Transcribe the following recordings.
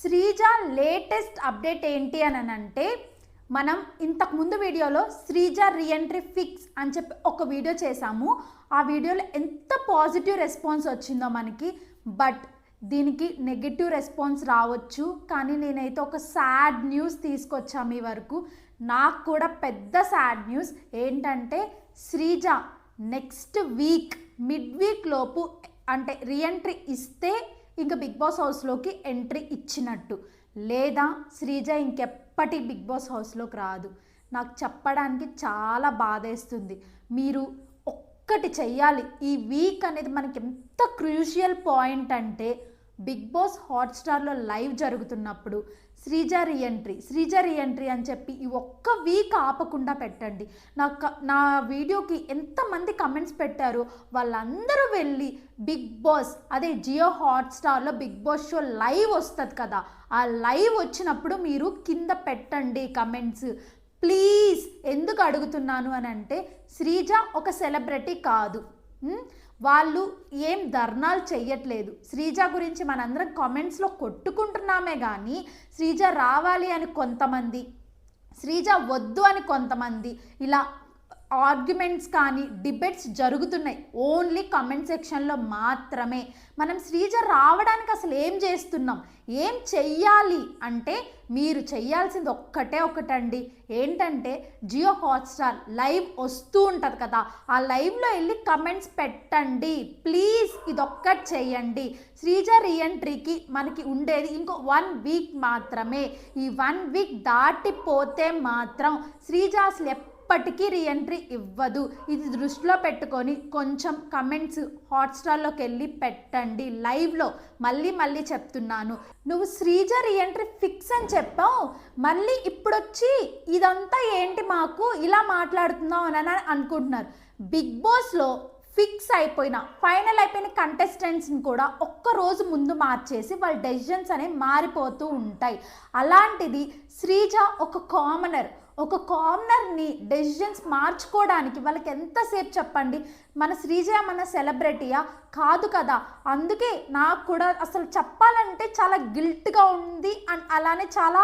Sreeja latest update ఏంటి అని అంటే, మనం ఇంతకు ముందు వీడియోలో శ్రీజ రీఎంట్రీ ఫిక్స్ అని చెప్పి ఒక వీడియో చేసాము. ఆ వీడియోలో ఎంత పాజిటివ్ రెస్పాన్స్ వచ్చిందో మనకి. బట్ దీనికి నెగిటివ్ రెస్పాన్స్ రావచ్చు, కానీ నేనైతే ఒక సాడ్ న్యూస్ తీసుకొచ్చా మీ వరకు. నాకు కూడా పెద్ద సాడ్ న్యూస్ ఏంటంటే, Sreeja next week mid week లోపు అంటే రీఎంట్రీ ఇస్తే ఇంకా బిగ్ బాస్ హౌస్లోకి ఎంట్రీ ఇచ్చినట్టు, లేదా శ్రీజ ఇంకెప్పటి బిగ్ బాస్ హౌస్లోకి రాదు. నాకు చెప్పడానికి చాలా బాధేస్తుంది. మీరు ఒక్కటి చెయ్యాలి. ఈ వీక్ అనేది మనకి ఎంత క్రూషియల్ పాయింట్ అంటే, బిగ్ బాస్ హాట్స్టార్లో లైవ్ జరుగుతున్నప్పుడు శ్రీజ రీఎంట్రీ అని చెప్పి ఈ ఒక్క వీక్ ఆపకుండా పెట్టండి. నా వీడియోకి ఎంతమంది కమెంట్స్ పెట్టారో వాళ్ళందరూ వెళ్ళి బిగ్ బాస్, అదే జియో హాట్స్టార్లో బిగ్ బాస్ షో లైవ్ వస్తుంది కదా, ఆ లైవ్ వచ్చినప్పుడు మీరు కింద పెట్టండి కమెంట్స్ ప్లీజ్. ఎందుకు అడుగుతున్నాను అని అంటే, శ్రీజ ఒక సెలబ్రిటీ కాదు, వాళ్ళు ఏం ధర్నాలు చెయ్యట్లేదు. శ్రీజ గురించి మనందరం కామెంట్స్లో కొట్టుకుంటున్నామే కానీ, శ్రీజ రావాలి అని కొంతమంది, శ్రీజ వద్దు అని కొంతమంది, ఇలా ఆర్గ్యుమెంట్స్ కానీ డిబేట్స్ జరుగుతున్నాయి ఓన్లీ కమెంట్ సెక్షన్లో మాత్రమే. మనం శ్రీజ రావడానికి అసలు ఏం చేస్తున్నాం, ఏం చెయ్యాలి అంటే, మీరు చెయ్యాల్సింది ఒకటండి. ఏంటంటే, జియో హాట్స్టార్ లైవ్ వస్తూ ఉంటుంది కదా, ఆ లైవ్లో వెళ్ళి కమెంట్స్ పెట్టండి ప్లీజ్. ఇదొక్కటి చెయ్యండి. శ్రీజ రీఎంట్రీకి మనకి ఉండేది ఇంకో 1 వీక్ మాత్రమే. ఈ 1 వీక్ దాటిపోతే మాత్రం శ్రీజ అసలు ఎప్పటికీ రీఎంట్రీ ఇవ్వదు. ఇది దృష్టిలో పెట్టుకొని కొంచెం కమెంట్స్ హాట్స్టార్లోకి వెళ్ళి పెట్టండి లైవ్లో. మళ్ళీ చెప్తున్నాను, నువ్వు శ్రీజ రీఎంట్రీ ఫిక్స్ అని చెప్పావు, మళ్ళీ ఇప్పుడొచ్చి ఇదంతా ఏంటి మాకు ఇలా మాట్లాడుతున్నావు అని అనుకుంటున్నారు. బిగ్ బాస్లో ఫిక్స్ అయిపోయిన ఫైనల్ అయిపోయిన కంటెస్టెంట్స్ని కూడా ఒక్కరోజు ముందు మార్చేసి వాళ్ళ డెసిషన్స్ అనేవి మారిపోతూ ఉంటాయి. అలాంటిది శ్రీజ ఒక కామనర్ని డెసిషన్స్ మార్చుకోవడానికి వాళ్ళకి ఎంతసేపు చెప్పండి. మన శ్రీజ మన సెలబ్రిటీయా కాదు కదా. అందుకే నాకు కూడా అసలు చెప్పాలంటే చాలా గిల్ట్గా ఉంది. అండ్ అలానే చాలా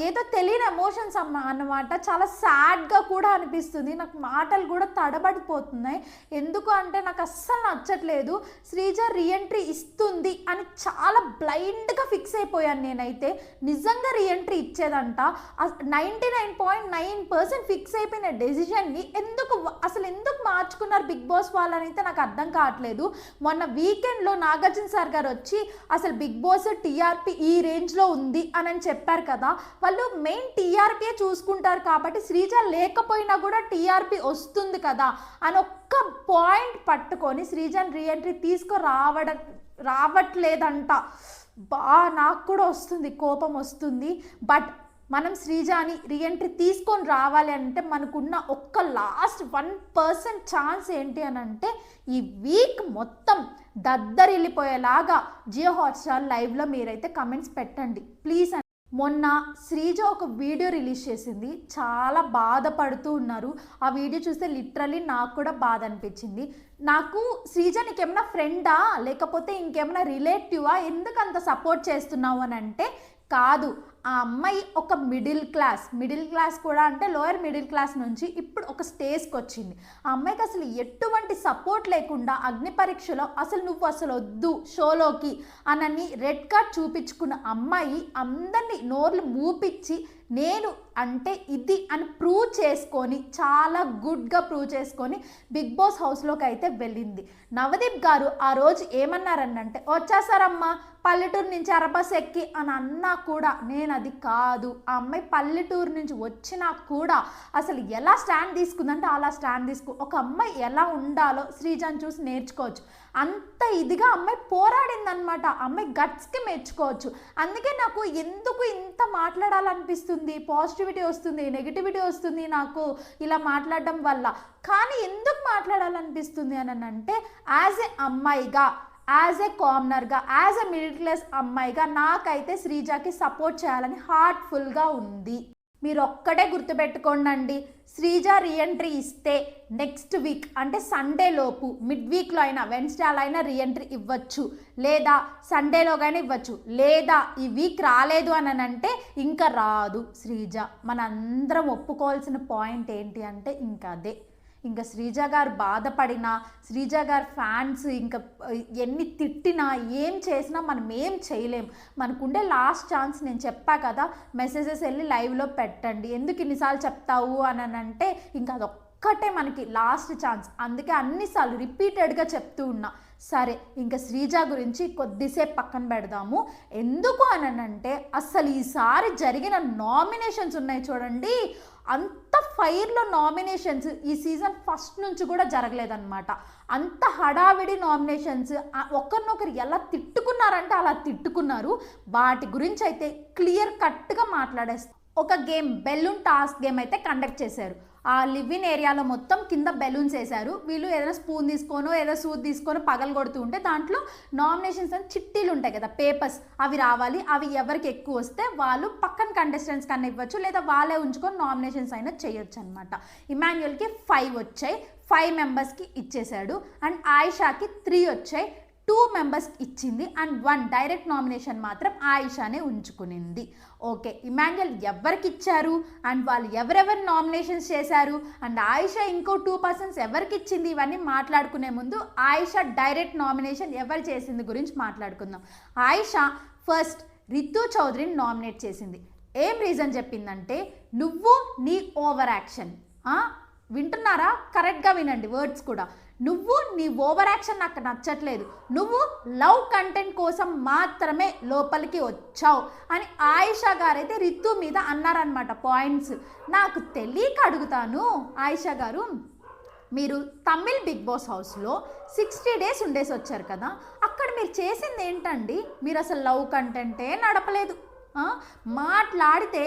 ఏదో తెలియని ఎమోషన్స్ అన్నమాట. చాలా సాడ్గా కూడా అనిపిస్తుంది. నాకు మాటలు కూడా తడబడిపోతున్నాయి. ఎందుకు అంటే నాకు అస్సలు నచ్చట్లేదు. శ్రీజ రీఎంట్రీ ఇస్తుంది అని చాలా బ్లైండ్గా ఫిక్స్ అయిపోయాను నేనైతే. నిజంగా రీఎంట్రీ ఇచ్చేదంట. 99.9% ఫిక్స్ అయిపోయిన డెసిషన్ని ఎందుకు మార్చుకున్నారు బిగ్ బాస్ వాళ్ళనైతే నాకు అర్థం కావట్లేదు. మొన్న వీకెండ్లో నాగార్జున సార్ గారు వచ్చి అసలు బిగ్ బాస్ టీఆర్పీ ఈ రేంజ్లో ఉంది అని చెప్పారు కదా. వాళ్ళు మెయిన్ టీఆర్పీ చూసుకుంటారు కాబట్టి శ్రీజ లేకపోయినా కూడా టీఆర్పీ వస్తుంది కదా అని ఒక్క పాయింట్ పట్టుకొని శ్రీజని రీఎంట్రీ రావట్లేదంట. నాకు కూడా వస్తుంది, కోపం వస్తుంది. బట్ మనం శ్రీజాని రీఎంట్రీ తీసుకొని రావాలి అంటే మనకున్న ఒక్క లాస్ట్ 1% ఛాన్స్ ఏంటి అని అంటే, ఈ వీక్ మొత్తం దద్దరిల్లిపోయేలాగా జియో హాట్స్టార్ లైవ్లో మీరైతే కమెంట్స్ పెట్టండి ప్లీజ్. మొన్న శ్రీజ ఒక వీడియో రిలీజ్ చేసింది, చాలా బాధపడుతూ ఉన్నారు. ఆ వీడియో చూస్తే లిటరలీ నాకు కూడా బాధ అనిపించింది. నాకు శ్రీజ నీకేమైనా ఫ్రెండా లేకపోతే ఇంకేమైనా రిలేటివా, ఎందుకు అంత సపోర్ట్ చేస్తున్నావు అని అంటే, కాదు, ఆ అమ్మాయి ఒక మిడిల్ క్లాస్ కూడా అంటే లోయర్ మిడిల్ క్లాస్ నుంచి ఇప్పుడు ఒక స్టేజ్కి వచ్చింది. ఆ అమ్మాయికి అసలు ఎటువంటి సపోర్ట్ లేకుండా అగ్ని పరీక్షలో నువ్వు అసలు వద్దు షోలోకి అనని రెడ్ కార్డ్ చూపించుకున్న అమ్మాయి అందరినీ నోర్లు మూపించి నేను అంటే ఇది అని ప్రూవ్ చేసుకొని, చాలా గుడ్గా ప్రూవ్ చేసుకొని బిగ్ బాస్ హౌస్లోకి అయితే వెళ్ళింది. నవదీప్ గారు ఆ రోజు ఏమన్నారనంటే, వచ్చేసారమ్మా పల్లెటూరు నుంచి అరబస్ ఎక్కి అని అన్నా కూడా నేను అది కాదు. ఆ అమ్మాయి పల్లెటూరు నుంచి వచ్చినా కూడా అసలు ఎలా స్టాండ్ తీసుకుందంటే అలా స్టాండ్ ఒక అమ్మాయి ఎలా ఉండాలో శ్రీజాని చూసి నేర్చుకోవచ్చు. అంత ఇదిగా అమ్మాయి పోరాడిందనమాట. అమ్మాయి గట్స్కి మెచ్చుకోవచ్చు. అందుకే నాకు ఎందుకు ఇంత మాట్లాడాలనిపిస్తుంది, పాజిటివిటీ వస్తుంది, నెగిటివిటీ వస్తుంది నాకు ఇలా మాట్లాడడం వల్ల. కానీ ఎందుకు మాట్లాడాలనిపిస్తుంది అని అంటే, యాజ్ ఏ అమ్మాయిగా, యాజ్ ఏ కామనర్గా, యాజ్ ఏ మిడిల్ క్లాస్ అమ్మాయిగా నాకైతే శ్రీజాకి సపోర్ట్ చేయాలని హార్ట్ఫుల్గా ఉంది. మీరు ఒక్కటే గుర్తుపెట్టుకోండి, శ్రీజ రీఎంట్రీ ఇస్తే నెక్స్ట్ వీక్ అంటే సండే లోపు, మిడ్ వీక్లో అయినా వెన్స్డే అలా అయినా రీఎంట్రీ ఇవ్వచ్చు, లేదా సండేలోగానే ఇవ్వచ్చు, లేదా ఈ వీక్ రాలేదు అని అంటే ఇంకా రాదు శ్రీజ. మనందరం ఒప్పుకోవాల్సిన పాయింట్ ఏంటి అంటే ఇంకా అదే. ఇంకా శ్రీజ గారు బాధపడినా, శ్రీజ గారు ఫ్యాన్స్ ఇంకా ఎన్ని తిట్టినా, ఏం చేసినా మనం ఏం చేయలేం. మనకుండే లాస్ట్ ఛాన్స్, నేను చెప్పా కదా, మెసేజెస్ వెళ్ళి లైవ్లో పెట్టండి, ఎందుకు ఇన్నిసార్లు చెప్తావు అని అంటే ఇంకా అదొక్కటే మనకి లాస్ట్ ఛాన్స్. అందుకే అన్నిసార్లు రిపీటెడ్గా చెప్తూ ఉన్నా. సరే, ఇంకా శ్రీజ గురించి కొద్దిసేపు పక్కన పెడదాము. ఎందుకు అని అంటే అసలు ఈసారి జరిగిన నామినేషన్స్ ఉన్నాయి చూడండి, అంత ఫైర్లో నామినేషన్స్ ఈ సీజన్ ఫస్ట్ నుంచి కూడా జరగలేదన్నమాట. అంత హడావిడి నామినేషన్స్, ఒకరినొకరు ఎలా తిట్టుకున్నారంటే అలా తిట్టుకున్నారు. వాటి గురించి అయితే క్లియర్ కట్గా మాట్లాడేస్తాం. ఒక గేమ్, బెలూన్ టాస్క్ గేమ్ అయితే కండక్ట్ చేశారు. ఆ లివ్-ఇన్ ఏరియాలో మొత్తం కింద బెలూన్స్ వేశారు. వీళ్ళు ఏదైనా స్పూన్ తీసుకోనో ఏదో సూట్ తీసుకొని పగలు కొడుతూ ఉంటే దాంట్లో నామినేషన్స్ అని చిట్టీలు ఉంటాయి కదా, పేపర్స్, అవి రావాలి. అవి ఎవరికి ఎక్కువ వస్తే వాళ్ళు పక్కన కంటెస్టెంట్స్ కన్నా ఇవ్వచ్చు, లేదా వాళ్ళే ఉంచుకొని నామినేషన్స్ అయినా చేయొచ్చు అనమాట. ఇమాన్యుయల్కి 5 వచ్చాయి, 5 మెంబర్స్కి ఇచ్చేశాడు. అండ్ ఆయిషాకి 3 వచ్చాయి, 2 మెంబర్స్కి ఇచ్చింది. అండ్ 1 డైరెక్ట్ నామినేషన్ మాత్రం ఆయిషానే ఉంచుకునింది. ఓకే, ఇమాన్యుయల్ ఎవరికి ఇచ్చారు అండ్ వాళ్ళు ఎవరెవరు నామినేషన్స్ చేశారు అండ్ ఆయిషా ఇంకో 2 పర్సన్స్ ఎవరికి ఇచ్చింది, ఇవన్నీ మాట్లాడుకునే ముందు ఆయిషా డైరెక్ట్ నామినేషన్ ఎవరు చేసింది గురించి మాట్లాడుకుందాం. ఆయిషా ఫస్ట్ రితు చౌదరిని నామినేట్ చేసింది. ఏం రీజన్ చెప్పిందంటే, నువ్వు నీ ఓవర్ యాక్షన్, వింటున్నారా, కరెక్ట్గా వినండి వర్డ్స్ కూడా, నువ్వు నీ ఓవర్ యాక్షన్ నాకు నచ్చట్లేదు, నువ్వు లవ్ కంటెంట్ కోసం మాత్రమే లోపలికి వచ్చావు అని ఆయిషా గారైతే రితు మీద అన్నారనమాట పాయింట్స్. నాకు తెలియక అడుగుతాను, ఆయిషా గారు, మీరు తమిళ్ బిగ్ బాస్ హౌస్లో 60 డేస్ ఉండేసి వచ్చారు కదా, అక్కడ మీరు చేసింది ఏంటండి? మీరు అసలు లవ్ కంటెంటే నడపలేదు. మాట్లాడితే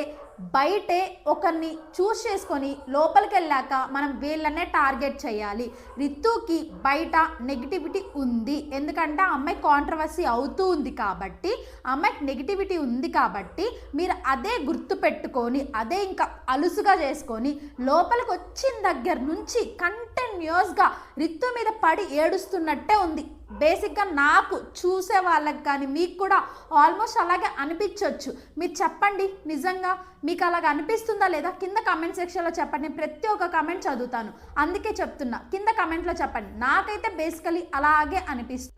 బయటే ఒకరిని చూస్ చేసుకొని లోపలికి వెళ్ళాక మనం వీళ్ళనే టార్గెట్ చేయాలి. రితుకి బయట నెగిటివిటీ ఉంది, ఎందుకంటే ఆ అమ్మాయి కాంట్రవర్సీ అవుతూ ఉంది కాబట్టి, ఆ అమ్మాయికి నెగిటివిటీ ఉంది కాబట్టి మీరు అదే గుర్తు పెట్టుకొని అదే ఇంకా అలుసుగా చేసుకొని లోపలికి వచ్చిన దగ్గర నుంచి కంటిన్యూస్గా రితు మీద పడి ఏడుస్తున్నట్టే ఉంది. బేసిక్గా నాకు చూసే వాళ్ళకి కానీ మీకు కూడా ఆల్మోస్ట్ అలాగే అనిపించవచ్చు. మీరు చెప్పండి, నిజంగా మీకు అలాగ అనిపిస్తుందా లేదా? కింద కమెంట్ సెక్షన్లో చెప్పండి. నేను ప్రతి ఒక్క కమెంట్ చదువుతాను, అందుకే చెప్తున్నా, కింద కమెంట్లో చెప్పండి. నాకైతే బేసికలీ అలాగే అనిపిస్తుంది.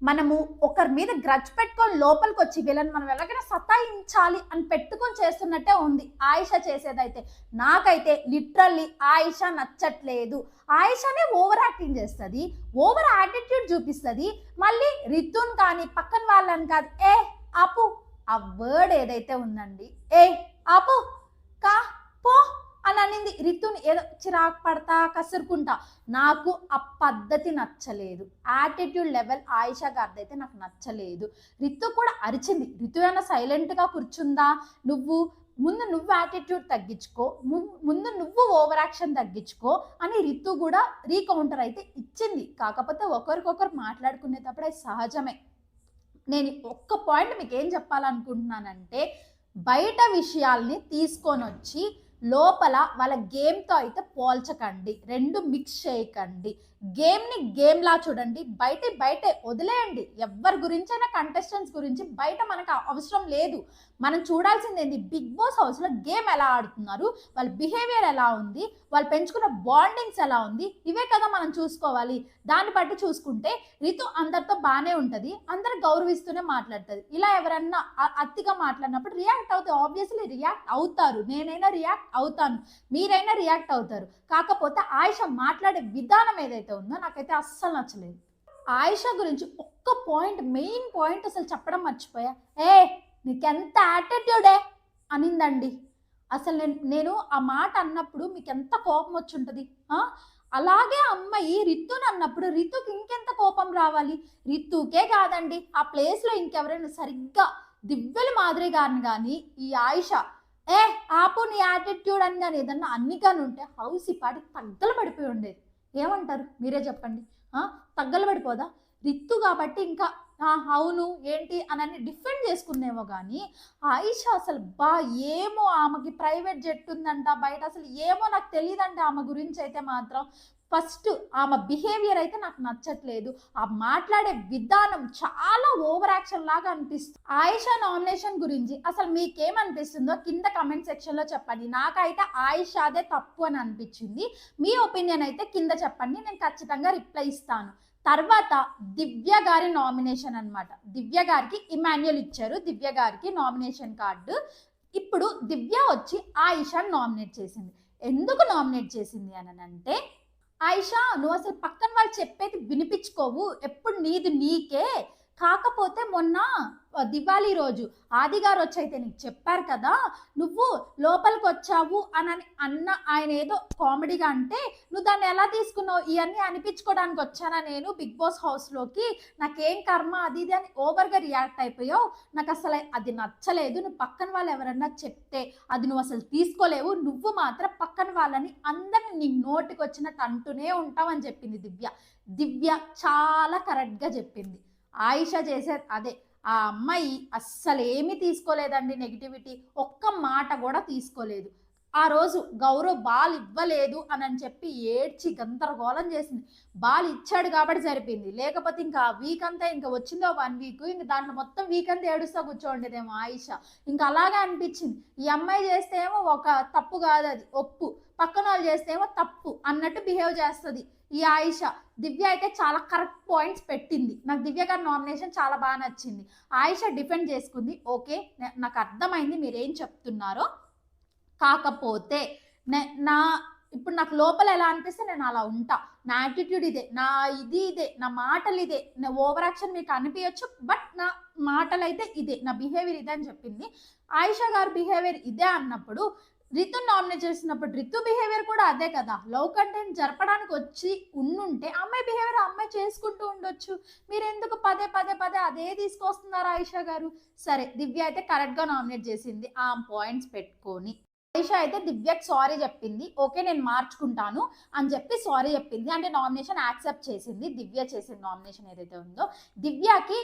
మనము ఒకరి మీద గ్రడ్జ్ పెట్టుకొని లోపలికి వచ్చి వీళ్ళని మనం ఎలాగైనా సతాయించాలి అని పెట్టుకొని చేస్తున్నట్టే ఉంది ఆయిషా చేసేదైతే. నాకైతే లిటరల్లీ ఆయిషా నచ్చట్లేదు. ఆయిషానే ఓవర్ యాక్టింగ్ చేస్తుంది, ఓవర్ యాటిట్యూడ్ చూపిస్తుంది. మళ్ళీ రితున్ కానీ పక్కన వాళ్ళని కాదు, ఆపు, ఆ వర్డ్ ఏదైతే ఉందండి, ఆపు, కా పో అని అనింది రితుని. ఏదో చిరాకు పడతా కసురుకుంటా, నాకు ఆ పద్ధతి నచ్చలేదు. యాటిట్యూడ్ లెవెల్ ఆయిషా గారిది అయితే నాకు నచ్చలేదు. రితు కూడా అరిచింది. రితు ఏమైనా సైలెంట్గా కూర్చుందా? ముందు నువ్వు యాటిట్యూడ్ తగ్గించుకో, ముందు నువ్వు ఓవర్ యాక్షన్ తగ్గించుకో అని రితు కూడా రీకౌంటర్ అయితే ఇచ్చింది. కాకపోతే ఒకరికొకరు మాట్లాడుకునేటప్పుడు అది సహజమే. నేను ఒక్క పాయింట్ మీకు ఏం చెప్పాలనుకుంటున్నానంటే, బయట విషయాల్ని తీసుకొని వచ్చి లోపల వాళ్ళ గేమ్తో అయితే పోల్చకండి, రెండు మిక్స్ చేయకండి. గేమ్ని గేమ్లా చూడండి, బయటే వదిలేయండి. ఎవరి గురించైనా కంటెస్టెంట్స్ గురించి బయట మనకు అవసరం లేదు. మనం చూడాల్సింది ఏంటి, బిగ్ బాస్ హౌస్లో గేమ్ ఎలా ఆడుతున్నారు, వాళ్ళ బిహేవియర్ ఎలా ఉంది, వాళ్ళు పెంచుకున్న బాండింగ్స్ ఎలా ఉంది, ఇవే కదా మనం చూసుకోవాలి. దాన్ని బట్టి చూసుకుంటే రితు అందరితో బాగానే ఉంటుంది, అందరు గౌరవిస్తూనే మాట్లాడుతుంది. ఇలా ఎవరన్నా అతిగా మాట్లాడినప్పుడు రియాక్ట్ అవుతారు, ఆబ్వియస్లీ రియాక్ట్ అవుతారు. నేనైనా రియాక్ట్ అవుతాను, మీరైనా రియాక్ట్ అవుతారు. కాకపోతే ఆయిషా మాట్లాడే విధానం ఏదైతే ఉందో నాకైతే అస్సలు నచ్చలేదు. ఆయిషా గురించి ఒక్క పాయింట్, మెయిన్ పాయింట్ అసలు చెప్పడం మర్చిపోయా. నీకెంత యాటిట్యూడే అనిందండి. అసలు నేను ఆ మాట అన్నప్పుడు మీకు ఎంత కోపం వచ్చి ఉంటుంది. అలాగే అమ్మాయి రితుని అన్నప్పుడు రితుకి ఇంకెంత కోపం రావాలి. రితుకే కాదండి, ఆ ప్లేస్లో ఇంకెవరైనా సరిగ్గా దివ్యల మాదిరి గారిని కానీ ఈ ఆయిషా ఆపు నీ యాటిట్యూడ్ అని కానీ ఏదన్నా అన్ని కానీ ఉంటే హౌస్ ఈ పాటి తగ్గలు పడిపోయి ఉండేది. ఏమంటారు మీరే చెప్పండి, తగ్గలు పడిపోదా? రితు కాబట్టి ఇంకా అవును ఏంటి అని డిఫెండ్ చేసుకుందేమో కానీ ఆయిషా అసలు ఏమో ఆమెకి ప్రైవేట్ జెట్ ఉందంట బయట, అసలు ఏమో నాకు తెలియదంట ఆమె గురించి అయితే మాత్రం. ఫస్ట్ ఆమె బిహేవియర్ అయితే నాకు నచ్చట్లేదు, ఆ మాట్లాడే విధానం చాలా ఓవర్ యాక్షన్ లాగా అనిపిస్తుంది. ఆయిషా నామినేషన్ గురించి అసలు మీకేమనిపిస్తుందో కింద కమెంట్ సెక్షన్ లో చెప్పండి. నాకైతే ఆయిషాదే తప్పు అని అనిపించింది. మీ ఒపీనియన్ అయితే కింద చెప్పండి, నేను ఖచ్చితంగా రిప్లై ఇస్తాను. తర్వాత దివ్య గారి నామినేషన్ అనమాట. దివ్య గారికి ఇమాన్యుయల్ ఇచ్చారు, దివ్య గారికి నామినేషన్ కార్డు. ఇప్పుడు దివ్య వచ్చి ఆయిషాని నామినేట్ చేసింది. ఎందుకు నామినేట్ చేసింది అని అంటే, ఆయిషా నువ్వు అసలు పక్కన వాళ్ళు చెప్పేది వినిపించుకోవు, ఎప్పుడు నీది నీకే. కాకపోతే మొన్న దివాళీ రోజు ఆది గారు వచ్చి అయితే నీకు చెప్పారు కదా, నువ్వు లోపలికి వచ్చావు అని అన్న ఆయన ఏదో కామెడీగా అంటే నువ్వు దాన్ని ఎలా తీసుకున్నావు, ఇవన్నీ అనిపించుకోవడానికి వచ్చానా నేను బిగ్ బాస్ హౌస్లోకి, నాకేం కర్మ అది ఇది అని ఓవర్గా రియాక్ట్ అయిపోయావు. నాకు అసలు అది నచ్చలేదు. నువ్వు పక్కన వాళ్ళు ఎవరన్నా చెప్తే అది నువ్వు అసలు తీసుకోలేవు, నువ్వు మాత్రం పక్కన వాళ్ళని అందరిని నీ నోటికి వచ్చినట్టు అంటూనే ఉంటావు అని చెప్పింది దివ్య. దివ్య చాలా కరెక్ట్గా చెప్పింది. ఆయిషా చేసేది అదే. ఆ అమ్మాయి అస్సలు ఏమీ తీసుకోలేదండి నెగిటివిటీ, ఒక్క మాట కూడా తీసుకోలేదు. ఆ రోజు గౌరవ్ బాల్ ఇవ్వలేదు అని చెప్పి ఏడ్చి గందరగోళం చేసింది. బాల్ ఇచ్చాడు కాబట్టి సరిపోయింది, లేకపోతే ఇంకా వీక్ అంతా ఇంకా వచ్చిందో 1 వీక్, ఇంకా దాంట్లో మొత్తం వీక్ అంతా ఏడుస్తా కూర్చోండేదేమో ఆయిషా. ఇంకా అలాగే అనిపించింది. ఈ అమ్మాయి చేస్తే ఏమో ఒక తప్పు కాదు, అది ఒప్పు, పక్కన వాళ్ళు చేస్తే ఏమో తప్పు అన్నట్టు బిహేవ్ చేస్తుంది ఈ ఆయిషా. దివ్య అయితే చాలా కరెక్ట్ పాయింట్స్ పెట్టింది. నాకు దివ్య గారి నామినేషన్ చాలా బాగా నచ్చింది. ఆయిషా డిఫెండ్ చేసుకుంది, ఓకే నాకు అర్థమైంది మీరేం చెప్తున్నారో. కాకపోతే నా ఇప్పుడు నాకు లోపల ఎలా అనిపిస్తే నేను అలా ఉంటా, నా యాటిట్యూడ్ ఇదే, నా ఇదే, నా మాటలు ఇదే, నా ఓవర్ యాక్షన్ మీకు అనిపించచ్చు బట్ నా మాటలు అయితే ఇదే, నా బిహేవియర్ ఇదే అని చెప్పింది. ఆయిషా గారి బిహేవియర్ ఇదే అన్నప్పుడు రితు నామినేట్ చేసినప్పుడు రితు బిహేవియర్ కూడా అదే కదా. లవ్ కంటెంట్ జరపడానికి వచ్చి ఉండుంటే అమ్మాయి బిహేవియర్ అమ్మాయి చేసుకుంటూ ఉండొచ్చు. మీరు ఎందుకు పదే పదే పదే అదే తీసుకొస్తున్నారు ఆయిషా గారు? సరే దివ్య అయితే కరెక్ట్గా నామినేట్ చేసింది ఆ పాయింట్స్ పెట్టుకొని. ఆయిషా అయితే దివ్యకి సారీ చెప్పింది, ఓకే నేను మార్చుకుంటాను అని చెప్పి సారీ చెప్పింది. అంటే నామినేషన్ యాక్సెప్ట్ చేసింది. దివ్య చేసిన నామినేషన్ ఏదైతే ఉందో, దివ్యకి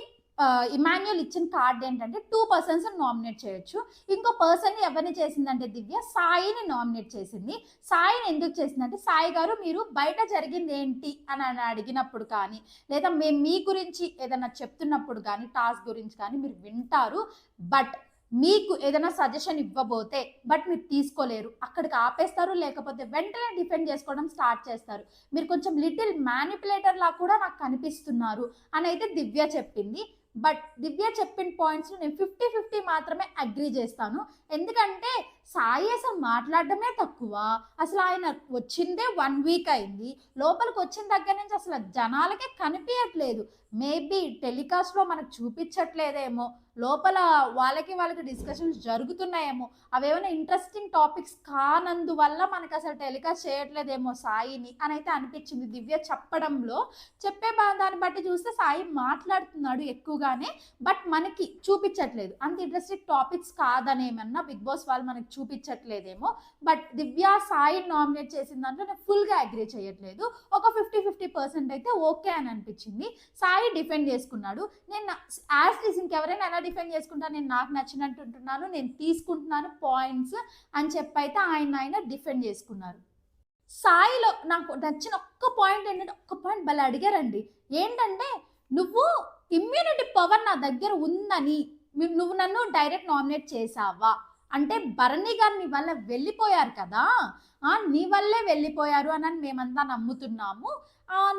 ఇమాన్యుయల్ ఇచ్చిన కార్డ్ ఏంటంటే 2 persons నామినేట్ చేయొచ్చు. ఇంకో పర్సన్ని ఎవరిని చేసిందంటే దివ్య సాయిని నామినేట్ చేసింది. సాయిని ఎందుకు చేసిందంటే, సాయి గారు మీరు బయట జరిగింది ఏంటి అని అడిగినప్పుడు కానీ, లేదా మేము మీ గురించి ఏదైనా చెప్తున్నప్పుడు కానీ, టాస్క్ గురించి కానీ మీరు వింటారు, బట్ మీకు ఏదైనా సజెషన్ ఇవ్వబోతే బట్ మీరు తీసుకోలేరు, అక్కడికి ఆపేస్తారు, లేకపోతే వెంటనే డిఫెండ్ చేసుకోవడం స్టార్ట్ చేస్తారు. మీరు కొంచెం లిటిల్ మ్యానిపులేటర్ లా కూడా నాకు కనిపిస్తున్నారు అని అయితే దివ్య చెప్పింది. బట్ దివ్య చెప్పిన పాయింట్స్ నేను 50-50 మాత్రమే అగ్రీ చేస్తాను. ఎందుకంటే సాయి అసలు మాట్లాడడమే తక్కువ, అసలు ఆయన వచ్చిందే 1 వీక్ అయింది, లోపలికి వచ్చిన దగ్గర నుంచి అసలు జనాలకే కనిపించట్లేదు. మేబీ టెలికాస్ట్లో మనకు చూపించట్లేదేమో, లోపల వాళ్ళకి డిస్కషన్స్ జరుగుతున్నాయేమో, అవేమైనా ఇంట్రెస్టింగ్ టాపిక్స్ కానందువల్ల మనకు అసలు టెలికాస్ట్ చేయట్లేదేమో సాయిని అని అయితే అనిపించింది దివ్య చెప్పడంలో. చెప్పే దాన్ని బట్టి చూస్తే సాయి మాట్లాడుతున్నాడు ఎక్కువగానే, బట్ మనకి చూపించట్లేదు. అంత ఇంట్రెస్టింగ్ టాపిక్స్ కాదనేమన్నా బిగ్ బాస్ వాళ్ళు మనకి చూపించట్లేదేమో. బట్ దివ్య సాయి నామినేట్ చేసిన దాంట్లో నేను ఫుల్గా అగ్రీ చేయట్లేదు, ఒక 50-50% అయితే ఓకే అని అనిపించింది. సాయి డిఫెండ్ చేసుకున్నాడు. నేను యాజ్ ఈజ్ ఇంకెవరైనా ఎలా డిఫెండ్ చేసుకుంటాను, నేను నాకు నచ్చినట్టు ఉంటున్నాను, నేను తీసుకుంటున్నాను పాయింట్స్ అని చెప్పైతే ఆయన డిఫెండ్ చేసుకున్నారు. సాయిలో నాకు నచ్చిన ఒక్క పాయింట్ ఏంటంటే, ఒక్క పాయింట్ భలే అడిగారండి. ఏంటంటే, నువ్వు ఇమ్యూనిటీ పవర్ నా దగ్గర ఉందని నువ్వు నన్ను డైరెక్ట్ నామినేట్ చేసావా అంటే, భరణి గారు నీ వల్ల వెళ్ళిపోయారు కదా, నీ వల్లే వెళ్ళిపోయారు అని మేమంతా నమ్ముతున్నాము,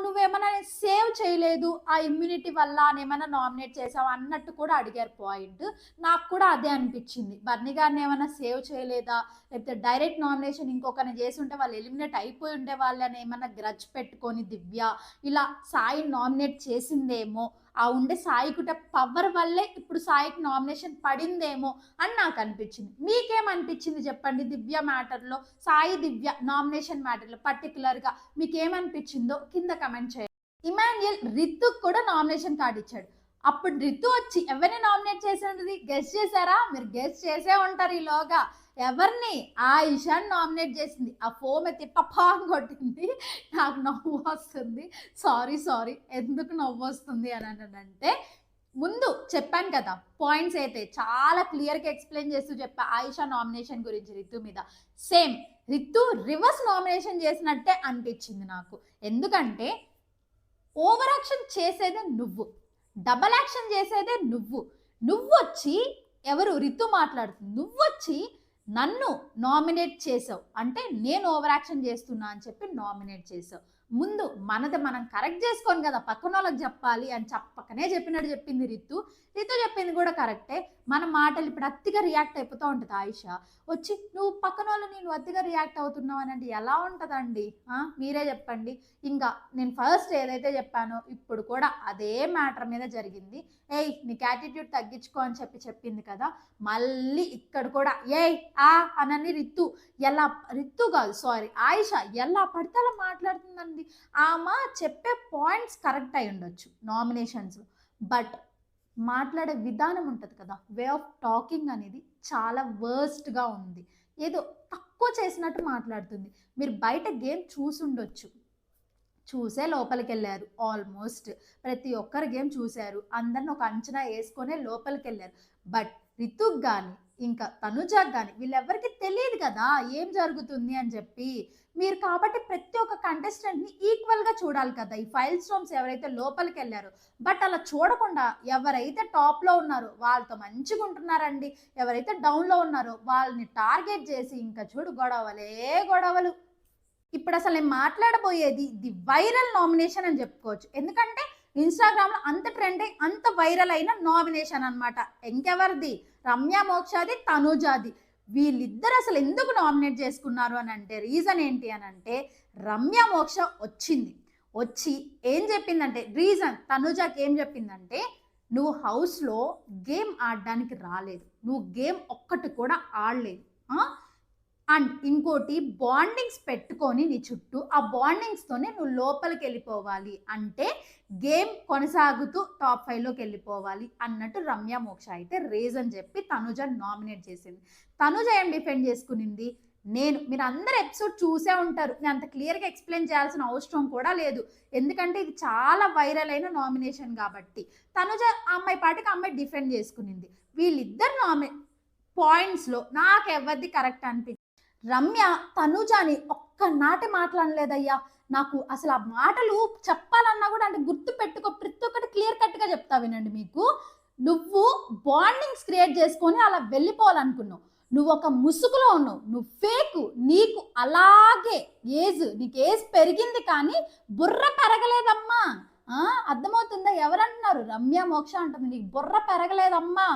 నువ్వేమన్నా సేవ్ చేయలేదు ఆ ఇమ్యూనిటీ వల్ల ఏమైనా నామినేట్ చేసావు అన్నట్టు కూడా అడిగారు పాయింట్. నాకు కూడా అదే అనిపించింది, బర్నీ గారిని ఏమైనా సేవ్ చేయలేదా, లేకపోతే డైరెక్ట్ నామినేషన్ ఇంకొకరిని చేసి ఉంటే వాళ్ళు ఎలిమినేట్ అయిపోయి ఉండే వాళ్ళని ఏమైనా గ్రడ్జ్ పెట్టుకొని దివ్య ఇలా సాయి నామినేట్ చేసిందేమో, ఆ ఉండే సాయికుట పవర్ వల్లే ఇప్పుడు సాయికి నామినేషన్ పడిందేమో అని నాకు అనిపించింది. మీకేమనిపించింది చెప్పండి దివ్య మ్యాటర్లో, సాయి దివ్య నామినేషన్ మ్యాటర్లో పర్టికులర్గా మీకేమనిపించిందో కింద కమెంట్ చేయండి. ఇమాన్యుయల్ రితుకు కూడా నామినేషన్ కార్డు ఇచ్చాడు. అప్పుడు రితు వచ్చి ఎవరిని నామినేట్ చేసి ఉంటుంది గెస్ట్ చేశారా? మీరు గెస్ట్ చేసే ఉంటారు ఈలోగా. ఎవరిని? ఆయిషాని నామినేట్ చేసింది. ఆ ఫోమ్ ఎత్తి పపాన్ కొట్టింది. నాకు నవ్వు వస్తుంది, సారీ ఎందుకు నవ్వు వస్తుంది అని అంటే, ముందు చెప్పాను కదా పాయింట్స్ అయితే చాలా క్లియర్గా ఎక్స్ప్లెయిన్ చేస్తూ చెప్పా ఆయిషా నామినేషన్ గురించి రితు మీద. సేమ్ రితు రివర్స్ నామినేషన్ చేసినట్టే అనిపించింది నాకు. ఎందుకంటే ఓవర్ యాక్షన్ చేసేదే నువ్వు, డబల్ యాక్షన్ చేసేదే నువ్వు. నువ్వొచ్చి ఎవరు రితు మాట్లాడుతుంది, నువ్వొచ్చి నన్ను నామినేట్ చేసావు అంటే నేను ఓవర్ యాక్షన్ చేస్తున్నా అని చెప్పి నామినేట్ చేసావు. ముందు మనది మనం కరెక్ట్ చేసుకొని కదా పక్కన వాళ్ళకి చెప్పాలి అని చెప్పకనే చెప్పినట్టు చెప్పింది రితు. రితు చెప్పింది కూడా కరెక్టే. మన మాటలు ఇప్పుడు అతిగా రియాక్ట్ అయిపోతూ ఉంటుంది ఆయిషా వచ్చి, నువ్వు పక్కన వాళ్ళు నేను అతిగా రియాక్ట్ అవుతున్నావు అని అంటే ఎలా ఉంటుందండి? మీరే చెప్పండి. ఇంకా నేను ఫస్ట్ ఏదైతే చెప్పానో ఇప్పుడు కూడా అదే మ్యాటర్ మీద జరిగింది. ఏయ్ నీకు యాటిట్యూడ్ తగ్గించుకో అని చెప్పింది కదా, మళ్ళీ ఇక్కడ కూడా ఏయ్ అనని రితు కాదు సారీ ఆయిషా ఎలా పడితే అలా మాట్లాడుతుందండి. ఆమె చెప్పే పాయింట్స్ కరెక్ట్ అయి ఉండొచ్చు నామినేషన్స్లో, బట్ మాట్లాడే విధానం ఉంటుంది కదా, వే ఆఫ్ టాకింగ్ అనేది చాలా వర్స్ట్గా ఉంది. ఏదో తక్కువ చేసినట్టు మాట్లాడుతుంది. మీరు బయట గేమ్ చూసుండొచ్చు, చూసే లోపలికి వెళ్ళారు. ఆల్మోస్ట్ ప్రతి ఒక్కరు గేమ్ చూశారు, అందరిని ఒక అంచనా వేసుకొనే లోపలికి వెళ్ళారు. బట్ రితుక్ కానీ ఇంకా తనుజాకి కానీ వీళ్ళెవరికి తెలియదు కదా ఏం జరుగుతుంది అని చెప్పి. మీరు కాబట్టి ప్రతి ఒక్క కంటెస్టెంట్ని ఈక్వల్గా చూడాలి కదా. ఈ 5 స్టార్స్ ఎవరైతే లోపలికి వెళ్ళారో, బట్ అలా చూడకుండా ఎవరైతే టాప్లో ఉన్నారో వాళ్ళతో మంచిగా ఉంటున్నారండి, ఎవరైతే డౌన్లో ఉన్నారో వాళ్ళని టార్గెట్ చేసి ఇంకా చూడు గొడవలు. ఇప్పుడు అసలు నేను మాట్లాడబోయేది ది వైరల్ నామినేషన్ అని చెప్పుకోవచ్చు. ఎందుకంటే ఇన్స్టాగ్రామ్లో అంత ట్రెండ్ అయి అంత వైరల్ అయిన నామినేషన్ అనమాట. ఇంకెవరిది? రమ్య మోక్షాది, తనుజాది. వీళ్ళిద్దరు అసలు ఎందుకు నామినేట్ చేసుకున్నారు అని అంటే రీజన్ ఏంటి అని అంటే, రమ్య మోక్ష వచ్చి ఏం చెప్పిందంటే, రీజన్ తనుజాకి ఏం చెప్పిందంటే, నువ్వు హౌస్లో గేమ్ ఆడడానికి రాలేదు, నువ్వు గేమ్ ఒక్కటి కూడా ఆడలేదు, అండ్ ఇంకోటి బాండింగ్స్ పెట్టుకొని నీ చుట్టూ ఆ బాండింగ్స్తోనే నువ్వు లోపలికి వెళ్ళిపోవాలి, అంటే గేమ్ కొనసాగుతూ టాప్ 5లోకి వెళ్ళిపోవాలి అన్నట్టు రమ్య మోక్ష అయితే రీజన్ చెప్పి తనుజ నామినేట్ చేసింది. తనుజ ఏం డిఫెండ్ చేసుకునింది, మీరు అందరు ఎపిసోడ్ చూసే ఉంటారు, నేను అంత క్లియర్గా ఎక్స్ప్లెయిన్ చేయాల్సిన అవసరం కూడా లేదు, ఎందుకంటే ఇది చాలా వైరల్ అయిన నామినేషన్ కాబట్టి. తనుజ అమ్మాయి పాటికి అమ్మాయి డిఫెండ్ చేసుకునింది. వీళ్ళిద్దరు పాయింట్స్లో నాకు ఎవరిది కరెక్ట్ అనిపించింది. రమ్య తనుజాని ఒక్కనాటి మాట్లాడలేదయ్యా. నాకు అసలు ఆ మాటలు చెప్పాలన్నా కూడా అంటే గుర్తు పెట్టుకో, ప్రతి ఒక్కటి క్లియర్ కట్గా చెప్తా వినండి మీకు. నువ్వు బాండింగ్స్ క్రియేట్ చేసుకొని అలా వెళ్ళిపోవాలనుకున్నావు, నువ్వు ఒక ముసుగులో ఉన్నావు, నువ్వు ఫేక్, నీకు అలాగే నీకు ఏజ్ పెరిగింది కానీ బుర్ర పెరగలేదమ్మా. అర్థమవుతుందా? ఎవరంటున్నారు? రమ్య మోక్ష అంటుంది నీకు బుర్ర పెరగలేదమ్మా.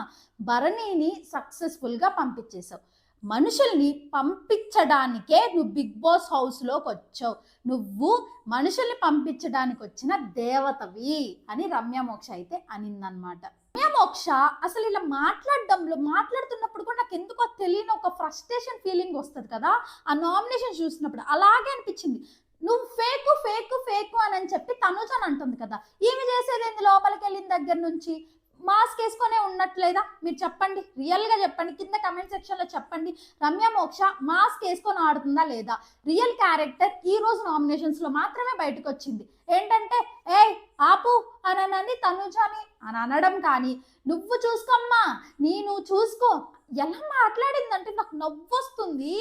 భరణిని సక్సెస్ఫుల్గా పంపించేశావు, మనుషుల్ని పంపించడానికే నువ్వు బిగ్ బాస్ హౌస్లోకి వచ్చావు, నువ్వు మనుషుల్ని పంపించడానికి వచ్చిన దేవతవి అని రమ్య మోక్ష అయితే అనిందనమాట. రమ్య మోక్ష అసలు ఇలా మాట్లాడుతున్నప్పుడు కూడా నాకు ఎందుకో తెలియని ఒక ఫ్రస్ట్రేషన్ ఫీలింగ్ వస్తుంది కదా ఆ నామినేషన్ చూసినప్పుడు. అలాగే అనిపించింది. నువ్వు ఫేకు అని చెప్పి తనుజని అంటుంది కదా, ఈమె చేసేది లోపలికి వెళ్ళిన దగ్గర నుంచి మాస్క్ వేసుకొనే ఉన్నట్లేదా? మీరు చెప్పండి, రియల్గా చెప్పండి, కింద కమెంట్ సెక్షన్లో చెప్పండి. రమ్య మోక్ష మాస్క్ వేసుకొని ఆడుతుందా లేదా? రియల్ క్యారెక్టర్ ఈ రోజు నామినేషన్స్లో మాత్రమే బయటకు వచ్చింది. ఏంటంటే ఆపు అని తనుజాని అని అనడం కానీ, నువ్వు చూసుకోమ్మా నువ్వు చూసుకో, ఎలా మాట్లాడిందంటే నాకు నవ్వొస్తుంది.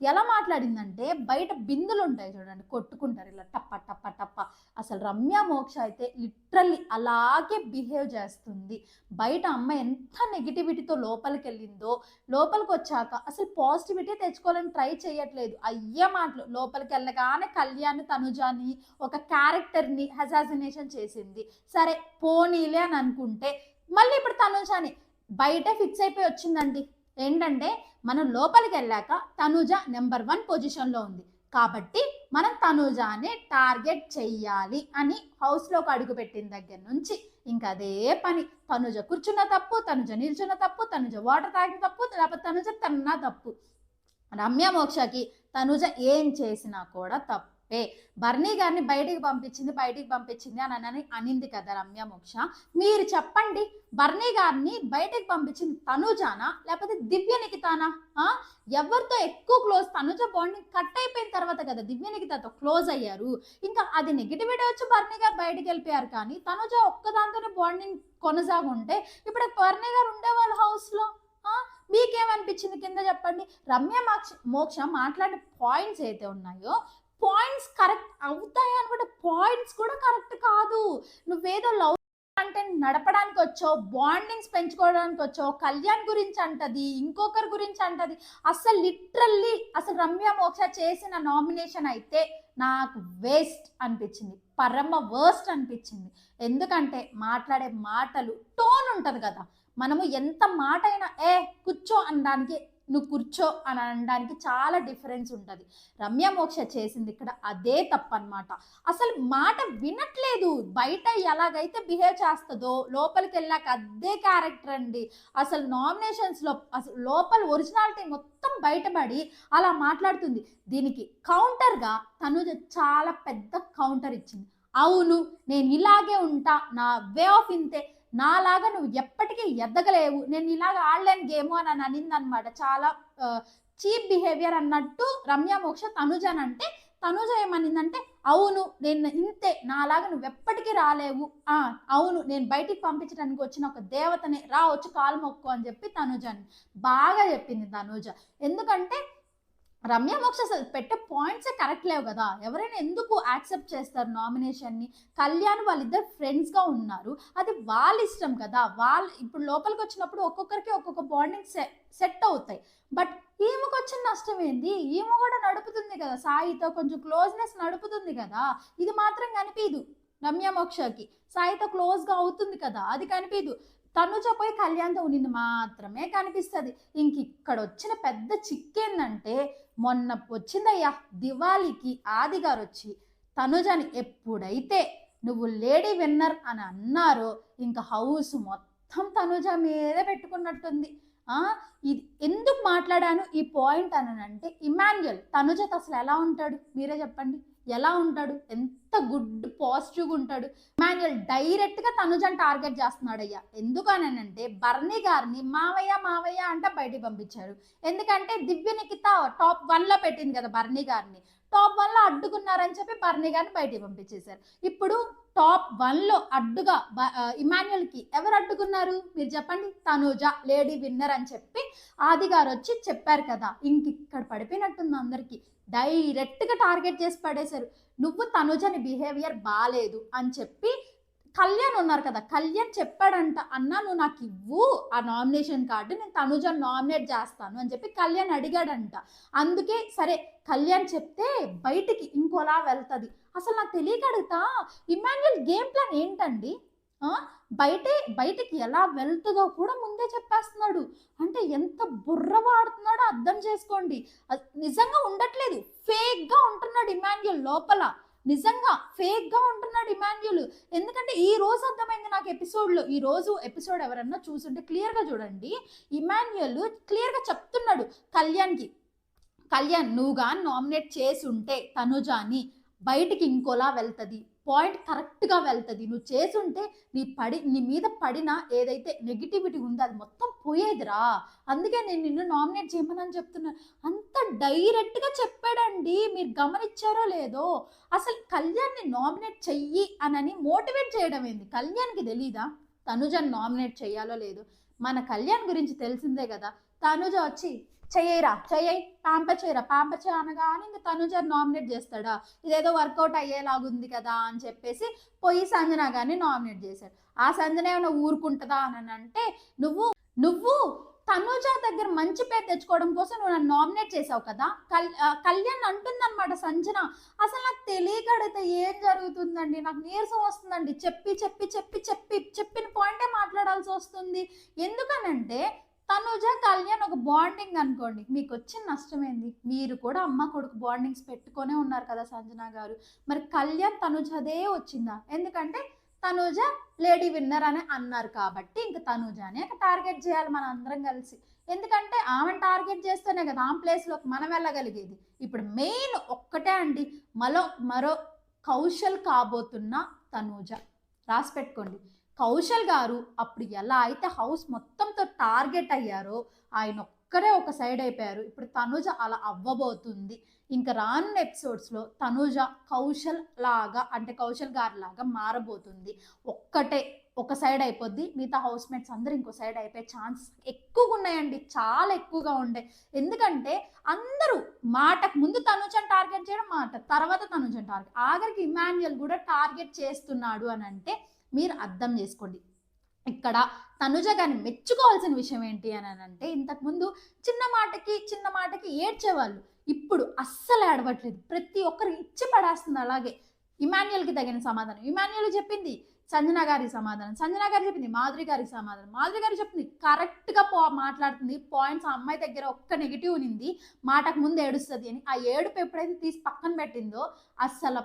ఎలా మాట్లాడిందంటే బయట బిందులు ఉంటాయి చూడండి, కొట్టుకుంటారు ఇలా టప్ప టప్ప టప్ప. అసలు రమ్య మోక్ష అయితే లిటరల్లీ అలాగే బిహేవ్ చేస్తుంది. బయట అమ్మాయి ఎంత నెగిటివిటీతో లోపలికి వెళ్ళిందో, లోపలికి వచ్చాక అసలు పాజిటివిటీ తెచ్చుకోవాలని ట్రై చేయట్లేదు. అయ్యే మాటలు. లోపలికి వెళ్ళగానే కళ్యాణ్ తనుజాని ఒక క్యారెక్టర్ని అసాసినేషన్ చేసింది. సరే పోనీలే అని అనుకుంటే మళ్ళీ ఇప్పుడు తనుజాని బయట ఫిక్స్ అయిపోయి వచ్చిందండి. ఏంటంటే మనం లోపలికి వెళ్ళాక తనుజ నెంబర్ 1 పొజిషన్లో ఉంది కాబట్టి మనం తనుజాని టార్గెట్ చెయ్యాలి అని హౌస్లోకి అడుగుపెట్టిన దగ్గర నుంచి ఇంకా అదే పని. తనుజ కూర్చున్న తప్పు, తనుజ నిల్చున్న తప్పు, తనుజ వాటర్ తాగిన తప్పు, లేకపోతే తనుజ తన్నా తప్పు. రమ్య మోక్షకి తనుజ ఏం చేసినా కూడా తప్పు. తప్పే. బర్నీ గారిని బయటికి పంపించింది అని అనింది కదా రమ్య మోక్ష. మీరు చెప్పండి, బర్నీ గారిని బయటికి పంపించింది తనుజానా లేకపోతే దివ్య నిఖితానా? ఎవరితో ఎక్కువ క్లోజ్? తనుజ బాండింగ్ కట్ అయిపోయిన తర్వాత కదా దివ్య నిఖితతో క్లోజ్ అయ్యారు. ఇంకా అది నెగిటివిటీ వచ్చి బర్నీ గారు బయటికి వెళ్ళిపోయారు, కానీ తనుజ ఒక్కదాంతోనే బాండింగ్ కొనసాగుంటే ఇప్పుడు బర్నీ గారు ఉండేవాళ్ళు హౌస్లో. మీకేమనిపించింది కింద చెప్పండి. రమ్య మోక్ష మాట్లాడే పాయింట్స్ అయితే ఉన్నాయో పాయింట్స్ కరెక్ట్ అవుతాయి అనుకుంటే పాయింట్స్ కూడా కరెక్ట్ కాదు. నువ్వేదో లవ్ కంటెంట్ నడపడానికి వచ్చావు, బాండింగ్స్ పెంచుకోవడానికి వచ్చావు, కళ్యాణ్ గురించి అంటది, ఇంకొకరి గురించి అంటది. అసలు లిటరల్లీ అసలు రమ్య మోక్ష చేసిన నామినేషన్ అయితే నాకు వేస్ట్ అనిపించింది, పరమ వర్స్ట్ అనిపించింది. ఎందుకంటే మాట్లాడే మాటలు టోన్ ఉంటుంది కదా, మనము ఎంత మాట అయినా కూర్చో అనడానికి నువ్వు కూర్చో అని అనడానికి చాలా డిఫరెన్స్ ఉంటుంది. రమ్య మోక్ష చేసింది ఇక్కడ అదే తప్పనమాట. అసలు మాట వినట్లేదు. బయట ఎలాగైతే బిహేవ్ చేస్తుందో లోపలికి వెళ్ళాక అదే క్యారెక్టర్ అండి. అసలు నామినేషన్స్లో అసలు లోపల ఒరిజినాలిటీ మొత్తం బయటపడి అలా మాట్లాడుతుంది. దీనికి కౌంటర్గా తనుజ చాలా పెద్ద కౌంటర్ ఇచ్చింది. అవును, నేను ఇలాగే ఉంటా, నా వే ఆఫ్ ఇంతే, నాలాగా నువ్వు ఎప్పటికీ ఎదగలేవు, నేను ఇలాగ ఆడలేని గేమ్ అని అనిందనమాట. చాలా చీప్ బిహేవియర్ అన్నట్టు రమ్య మోక్ష తనుజన్ అంటే, తనుజ ఏమనిందంటే అవును నేను ఇంతే, నాలాగా నువ్వు ఎప్పటికీ రాలేవు, అవును నేను బయటికి పంపించడానికి వచ్చిన ఒక దేవతనే, రా వచ్చి కాలు మొక్కు అని చెప్పి తనుజని బాగా చెప్పింది తనుజ. ఎందుకంటే రమ్య మోక్ష అసలు పెట్టే పాయింట్సే కరెక్ట్ లేవు కదా. ఎవరైనా ఎందుకు యాక్సెప్ట్ చేస్తారు నామినేషన్ని? కళ్యాణ్ వాళ్ళిద్దరు ఫ్రెండ్స్గా ఉన్నారు, అది వాళ్ళ ఇష్టం కదా. వాళ్ళు ఇప్పుడు లోపలికి వచ్చినప్పుడు ఒక్కొక్కరికి ఒక్కొక్క బాండింగ్ సెట్ అవుతాయి. బట్ ఈమెకు వచ్చిన నష్టం ఏంది? ఈమె కూడా నడుపుతుంది కదా, సాయితో కొంచెం క్లోజ్నెస్ నడుపుతుంది కదా. ఇది మాత్రం కనిపించదు రమ్య మోక్షకి. సాయితో క్లోజ్గా అవుతుంది కదా, అది కనిపించదు. తనుజ పోయి కళ్యాణ్తో ఉన్నింది మాత్రమే కనిపిస్తుంది. ఇంక ఇక్కడ వచ్చిన పెద్ద చిక్కేందంటే, మొన్న వచ్చిందయ్యా దివాళీకి ఆది గారు వచ్చి తనుజని ఎప్పుడైతే నువ్వు లేడీ విన్నర్ అని అన్నారో ఇంకా హౌస్ మొత్తం తనుజ మీదే పెట్టుకున్నట్టుంది. ఇది ఎందుకు మాట్లాడాను ఈ పాయింట్ అని అంటే, ఇమాన్యుయల్ తనుజతో అసలు ఎలా ఉంటాడు మీరే చెప్పండి, ఎలా ఉంటాడు? ఎంత గుడ్ పాజిటివ్గా ఉంటాడు. ఇమాన్యుయల్ డైరెక్ట్గా తనుజని టార్గెట్ చేస్తున్నాడయ్యా. ఎందుకనంటే బర్నీ గారిని మావయ్య మావయ్య అంటే బయటికి పంపించారు. ఎందుకంటే దివ్య నిఖిత టాప్ 1లో పెట్టింది కదా బర్నీ గారిని, టాప్ 1లో అడ్డుకున్నారని చెప్పి బర్నీ గారిని బయటికి పంపించేశారు. ఇప్పుడు టాప్ 1లో అడ్డుగా ఇమాన్యుయల్కి ఎవరు అడ్డుకున్నారు మీరు చెప్పండి? తనుజ లేడీ విన్నర్ అని చెప్పి ఆది గారు వచ్చి చెప్పారు కదా. ఇంక ఇక్కడ పడిపోయినట్టుంది అందరికీ. డైరెక్ట్గా టార్గెట్ చేసి పడేశారు. నువ్వు తనుజని బిహేవియర్ బాగాలేదు అని చెప్పి కళ్యాణ్ ఉన్నారు కదా, కళ్యాణ్ చెప్పాడంట, అన్న నువ్వు నాకు ఇవ్వు ఆ నామినేషన్ కార్డు, నేను తనుజని నామినేట్ చేస్తాను అని చెప్పి కళ్యాణ్ అడిగాడంట. అందుకే సరే కళ్యాణ్ చెప్తే బయటికి ఇంకోలా వెళ్తుంది. అసలు నాకు తెలియక అడుగుతా, ఇమాన్యుయల్ గేమ్ ప్లాన్ ఏంటండి? బయటికి ఎలా వెళ్తుందో కూడా ముందే చెప్పేస్తున్నాడు. అంటే ఎంత బుర్ర వాడుతున్నాడో అర్థం చేసుకోండి. నిజంగా ఉండట్లేదు, ఫేక్గా ఉంటున్నాడు ఇమాన్యుయల్ లోపల. నిజంగా ఫేక్గా ఉంటున్నాడు ఇమాన్యుయల్. ఎందుకంటే ఈ రోజు అర్థమైంది నాకు ఎపిసోడ్లో. ఈ రోజు ఎపిసోడ్ ఎవరన్నా చూసుంటే క్లియర్గా చూడండి. ఇమాన్యుయల్ క్లియర్గా చెప్తున్నాడు కళ్యాణ్కి, కళ్యాణ్ నువ్వు కానీ నామినేట్ చేసి ఉంటే తనుజాని బయటికి ఇంకోలా వెళ్తుంది, పాయింట్ కరెక్ట్గా వెళ్తుంది. నువ్వు చేసుంటే నీ మీద పడిన ఏదైతే నెగిటివిటీ ఉందో అది మొత్తం పోయేదిరా. అందుకే నేను నిన్ను నామినేట్ చేయమని చెప్తున్నాను. అంత డైరెక్ట్గా చెప్పాడండి. మీరు గమనించారో లేదో, అసలు కళ్యాణ్ని నామినేట్ చెయ్యి అని మోటివేట్ చేయడం ఏంది? కళ్యాణ్కి తెలీదా తనుజని నామినేట్ చెయ్యాలో లేదో? మన కళ్యాణ్ గురించి తెలిసిందే కదా. తనుజ వచ్చి చెయ్యరా ప్యాంపర్ చేయ అనగానే ఇంకా తనుజ నామినేట్ చేస్తాడా? ఇదేదో వర్కౌట్ అయ్యేలాగుంది కదా అని చెప్పేసి పోయి సంజన గారిని నామినేట్ చేశాడు. ఆ సంజన ఏమైనా ఊరుకుంటుందా అని అంటే, నువ్వు తనుజ దగ్గర మంచి పేరు తెచ్చుకోవడం కోసం నువ్వు నన్ను నామినేట్ చేసావు కదా. కళ్యాణ్ అంటుందన్నమాట సంజన. అసలు నాకు తెలియకడితే ఏం జరుగుతుందండి, నాకు నీరసం వస్తుందండి. చెప్పిన పాయింటే మాట్లాడాల్సి వస్తుంది. ఎందుకనంటే తనుజ కళ్యాణ్ ఒక బాండింగ్ అనుకోండి, మీకు వచ్చిన నష్టం ఏంది? మీరు కూడా అమ్మ కొడుకు బాండింగ్స్ పెట్టుకొనే ఉన్నారు కదా సంజన గారు. మరి కళ్యాణ్ తనుజ అదే వచ్చిందా? ఎందుకంటే తనూజ లేడీ విన్నర్ అని అన్నారు కాబట్టి ఇంక తనూజని టార్గెట్ చేయాలి మన అందరం కలిసి. ఎందుకంటే ఆమెను టార్గెట్ చేస్తేనే కదా ఆమె ప్లేస్లోకి మనం వెళ్ళగలిగేది. ఇప్పుడు మెయిన్ ఒక్కటే అండి, మరో కౌశల్ కాబోతున్న తనూజ. రాసి పెట్టుకోండి. కౌశల్ గారు అప్పుడు ఎలా అయితే హౌస్ మొత్తంతో టార్గెట్ అయ్యారో ఆయన ఒక్కరే ఒక సైడ్ అయిపోయారు. ఇప్పుడు తనూజ అలా అవ్వబోతుంది. ఇంకా రానున్న ఎపిసోడ్స్లో తనూజ కౌశల్ లాగా అంటే కౌశల్ గారి లాగా మారబోతుంది. ఒక సైడ్ అయిపోద్ది, మిగతా హౌస్ మేట్స్ అందరూ ఇంకో సైడ్ అయిపోయే ఛాన్స్ ఎక్కువగా ఉన్నాయండి, చాలా ఎక్కువగా ఉండే. ఎందుకంటే అందరూ మాటకు ముందు తనూజని టార్గెట్ చేయడం, మాట తర్వాత తనూజని టార్గెట్, ఆఖరికి ఇమాన్యుయల్ కూడా టార్గెట్ చేస్తున్నాడు అని అంటే మీరు అర్థం చేసుకోండి. ఇక్కడ తనుజ గారిని మెచ్చుకోవాల్సిన విషయం ఏంటి అని అంటే, ఇంతకుముందు చిన్న మాటకి ఏడ్చేవాళ్ళు, ఇప్పుడు అస్సలు ఏడవట్లేదు. ప్రతి ఒక్కరు ఇచ్చి పడేస్తుంది. అలాగే ఇమాన్యుయల్కి తగిన సమాధానం ఇమాన్యుయల్ చెప్పింది, సంజన గారి సమాధానం సంజన గారు చెప్పింది, మాధురి గారికి సమాధానం మాధురి గారు చెప్పింది. కరెక్ట్గా మాట్లాడుతుంది. పాయింట్స్ ఆ అమ్మాయి దగ్గర ఒక్క నెగిటివ్ ఉంది, మాటకు ముందు ఏడుస్తుంది అని. ఆ ఏడుపు ఎప్పుడైతే తీసి పక్కన పెట్టిందో అస్సలు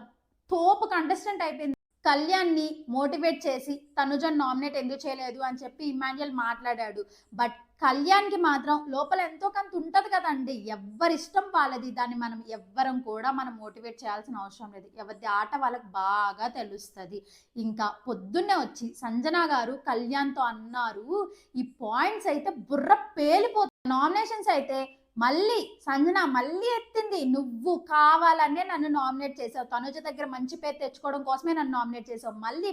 తోపు కంటెస్టెంట్ అయిపోయింది. కళ్యాణ్ని మోటివేట్ చేసి తనుజను నామినేట్ ఎందుకు చేయలేదు అని చెప్పి ఇమాన్యుయల్ మాట్లాడాడు. బట్ కళ్యాణ్కి మాత్రం లోపల ఎంతో కొంత ఉంటుంది కదండి, ఎవరిష్టం వాళ్ళది. దాన్ని మనం ఎవ్వరం కూడా మనం మోటివేట్ చేయాల్సిన అవసరం లేదు. ఎవరిది ఆట వాళ్ళకి బాగా తెలుస్తుంది. ఇంకా పొద్దున్నే వచ్చి సంజన గారు కళ్యాణ్తో అన్నారు, ఈ పాయింట్స్ అయితే బుర్ర పేలిపోతుంది. నామినేషన్స్ అయితే మళ్ళీ సంజన మళ్ళీ ఎత్తింది, నువ్వు కావాలనే నన్ను నామినేట్ చేసావు, తనుజ దగ్గర మంచి పేరు తెచ్చుకోవడం కోసమే నన్ను నామినేట్ చేసావు. మళ్ళీ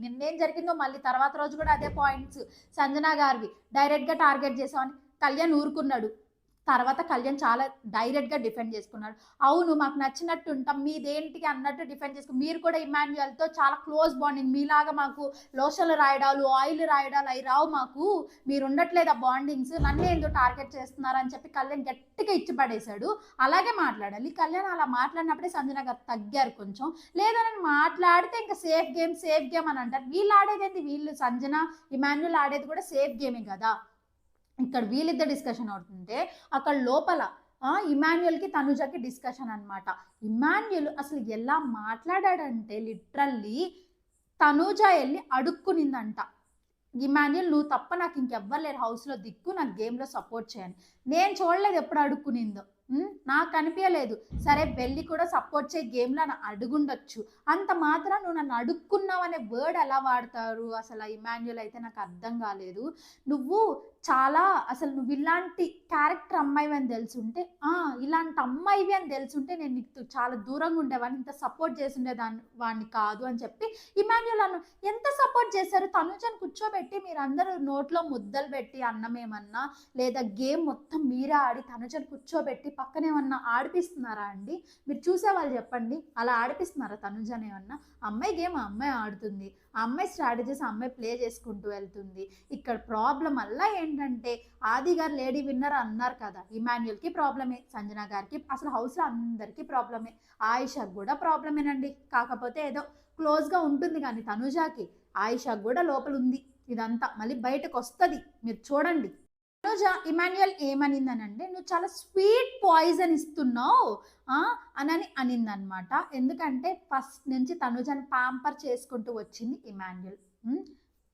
నిన్నేం జరిగిందో మళ్ళీ తర్వాత రోజు కూడా అదే పాయింట్స్ సంజన గారివి డైరెక్ట్గా టార్గెట్ చేసావు అని కళ్యాణ్ ఊరుకున్నాడు. తర్వాత కళ్యాణ్ చాలా డైరెక్ట్గా డిఫెండ్ చేసుకున్నాడు. అవును మాకు నచ్చినట్టు ఉంటాం, మీదేంటికి అన్నట్టు డిఫెండ్ చేసుకుని, మీరు కూడా ఇమాన్యుయల్తో చాలా క్లోజ్ బాండింగ్, మీలాగా మాకు లోషన్లు రాయడాలు ఆయిల్ రాయడాలు అవి రావు, మాకు మీరు ఉండట్లేదు ఆ బాండింగ్స్, నన్ను ఎందుకు టార్గెట్ చేస్తున్నారని చెప్పి కళ్యాణ్ గట్టిగా ఇచ్చి పడేశాడు. అలాగే మాట్లాడాలి. కళ్యాణ్ అలా మాట్లాడినప్పుడే సంజన గారు తగ్గారు కొంచెం. లేదని మాట్లాడితే ఇంకా సేఫ్ గేమ్ అని అంటారు. వీళ్ళు ఆడేది ఏంటి, వీళ్ళు సంజన ఇమాన్యుయల్ ఆడేది కూడా సేఫ్ గేమే కదా. ఇక్కడ వీళ్ళిద్దరు డిస్కషన్ అవుతుంటే అక్కడ లోపల ఇమాన్యుయల్కి తనుజకి డిస్కషన్ అనమాట. ఇమాన్యుయల్ అసలు ఎలా మాట్లాడాడంటే లిటరల్లీ తనుజ వెళ్ళి అడుక్కునిందంట, ఇమాన్యుయల్ నువ్వు తప్ప నాకు ఇంకెవ్వరు హౌస్లో దిక్కు, నాకు గేమ్లో సపోర్ట్ చేయని. నేను చూడలేదు ఎప్పుడు అడుక్కునిందో, నాకు అనిపించలేదు. సరే వెళ్ళి కూడా సపోర్ట్ చేయి గేమ్లో అని అడుగుండొచ్చు, అంత మాత్రం నువ్వు నన్ను అడుక్కున్నావు అనే వర్డ్ ఎలా వాడతారు అసలు ఇమాన్యుయల్ అయితే నాకు అర్థం కాలేదు. నువ్వు చాలా అసలు నువ్వు ఇలాంటి క్యారెక్టర్ అమ్మాయివి అని తెలుసుంటే, ఇలాంటి అమ్మాయివి అని తెలుసుంటే నేను నీకు చాలా దూరంగా ఉండేవాడిని, ఇంత సపోర్ట్ చేసిండే వాడిని కాదు అని చెప్పి ఇమాన్యుయల్ అన్న ఎంత సపోర్ట్ చేశారు. తనుజని కూర్చోబెట్టి మీరందరూ నోట్లో ముద్దలు పెట్టి అన్నమేమన్నా, లేదా గేమ్ మొత్తం మీరే ఆడి తనుజని కూర్చోబెట్టి పక్కనేమన్నా ఆడిపిస్తున్నారా అండి? మీరు చూసేవాళ్ళు చెప్పండి, అలా ఆడిపిస్తున్నారా తనుజని ఏమన్నా? అమ్మాయి గేమ్ ఆ అమ్మాయి ఆడుతుంది, ఆ అమ్మాయి స్ట్రాటజీస్ ఆ అమ్మాయి ప్లే చేసుకుంటూ వెళ్తుంది. ఇక్కడ ప్రాబ్లం అలా ఏంటంటే ఆది గారు లేడీ విన్నర్ అన్నారు కదా, ఇమాన్యుయల్కి ప్రాబ్లమే, సంజన గారికి, అసలు హౌస్లో అందరికీ ప్రాబ్లమే, ఆయిషాకి కూడా ప్రాబ్లమేనండి. కాకపోతే ఏదో క్లోజ్గా ఉంటుంది కానీ తనుజాకి ఆయిషాకి కూడా లోపల ఉంది. ఇదంతా మళ్ళీ బయటకు వస్తుంది, మీరు చూడండి. తనుజ ఇమాన్యుయల్ ఏమనిందనంటే, నువ్వు చాలా స్వీట్ పాయిజన్ ఇస్తున్నావు అని అనిందనమాట. ఎందుకంటే ఫస్ట్ నుంచి తనుజని ప్యాంపర్ చేసుకుంటూ వచ్చింది ఇమాన్యుయల్.